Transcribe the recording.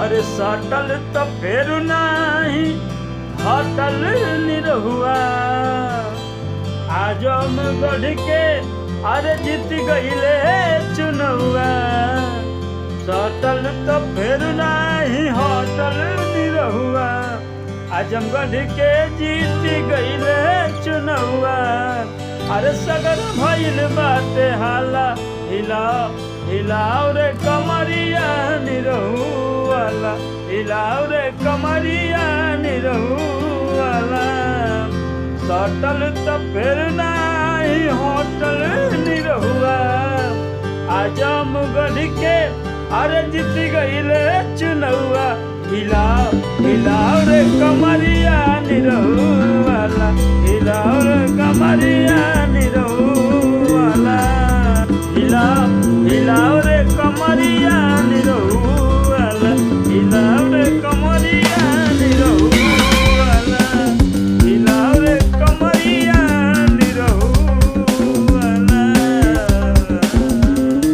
अरे सटल तो फेर नहीं हटल निरहुआ आजम गढ़ के अरे जीत गईले चुनौआ सटल तो फेर नहीं हटल निरहुआ आजमगढ़ के जीत गईले चुनौआ अरे सगर भइल बाटे हाला हिलाओ हिलाओ रे कमरिया निरहुआला हिलाओ रे कमरिया निरहुआला सटल तो फेर नहीं होटल निरहुआ आजमगढ़ के अरे जीत गईले चुनौआ हिलाओ हिलाओ रे कमरिया निरहुआला हिलाओ रे कमरिया निरहुआला हिलाओ हिलाओ